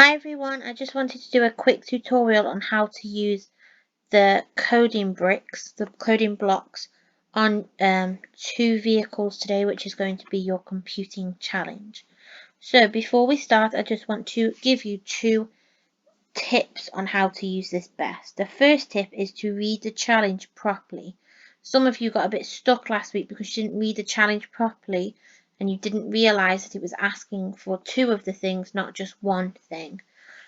Hi everyone, I just wanted to do a quick tutorial on how to use the coding bricks, the coding blocks on two vehicles today, which is going to be your computing challenge. So before we start, I just want to give you two tips on how to use this best. The first tip is to read the challenge properly. Some of you got a bit stuck last week because you didn't read the challenge properly and you didn't realise that it was asking for two of the things, not just one thing.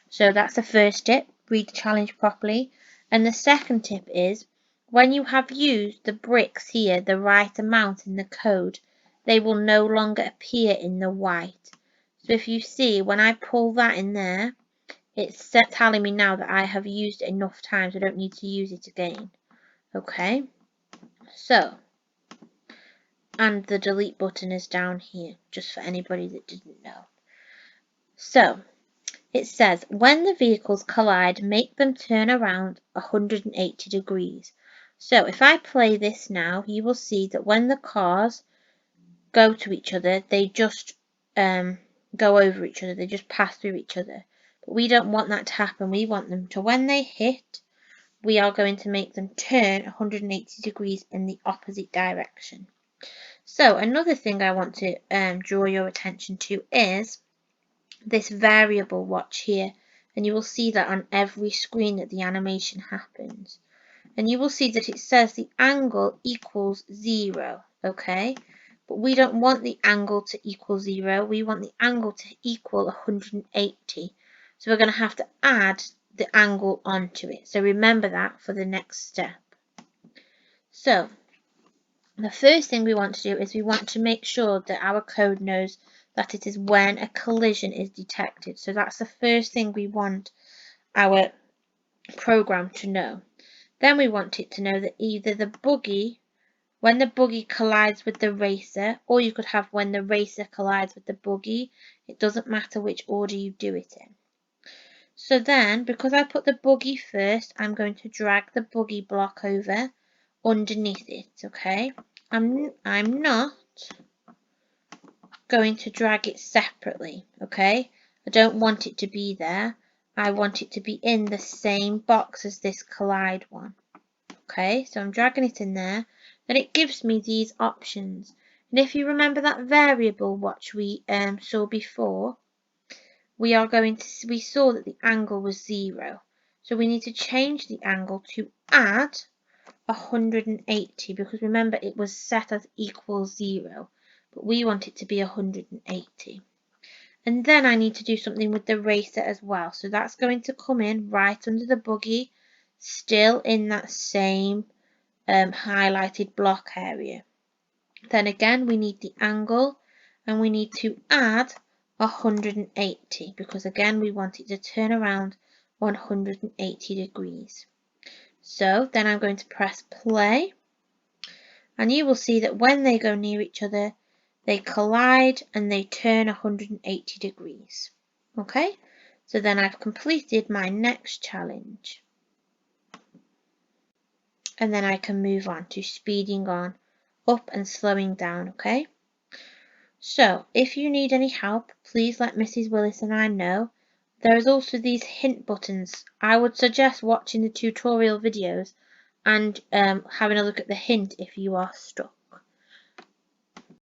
So that's the first tip, read the challenge properly. And the second tip is, when you have used the bricks here the right amount in the code, they will no longer appear in the white. So if you see, when I pull that in there, it's telling me now that I have used it enough times, I don't need to use it again. Okay, so, and the delete button is down here, just for anybody that didn't know. So, it says, when the vehicles collide, make them turn around 180 degrees. So if I play this now, you will see that when the cars go to each other, they just go over each other. They just pass through each other. But we don't want that to happen. We want them to, when they hit, we are going to make them turn 180 degrees in the opposite direction. So another thing I want to draw your attention to is this variable watch here, and you will see that on every screen that the animation happens, and you will see that it says the angle equals 0, okay, but we don't want the angle to equal 0, we want the angle to equal 180, so we're going to have to add the angle onto it. So remember that for the next step. So the first thing we want to do is we want to make sure that our code knows that it is when a collision is detected. So that's the first thing we want our program to know. Then we want it to know that either the buggy, when the buggy collides with the racer, or you could have when the racer collides with the buggy. It doesn't matter which order you do it in. So then, because I put the buggy first, I'm going to drag the buggy block over underneath it, okay? I'm not going to drag it separately, okay? I don't want it to be there. I want it to be in the same box as this collide one. Okay, so I'm dragging it in there. Then it gives me these options. And if you remember that variable watch we saw before, we saw that the angle was 0. So we need to change the angle to add 180, because remember it was set as equals 0, but we want it to be 180. And then I need to do something with the racer as well, so that's going to come in right under the buggy, still in that same highlighted block area. Then again we need the angle, and we need to add 180, because again we want it to turn around 180 degrees. So then I'm going to press play, and you will see that when they go near each other, they collide and they turn 180 degrees. Okay, so then I've completed my next challenge. And then I can move on to speeding on up and slowing down, okay? So if you need any help, please let Mrs. Willis and I know. There is also these hint buttons. I would suggest watching the tutorial videos and having a look at the hint if you are stuck.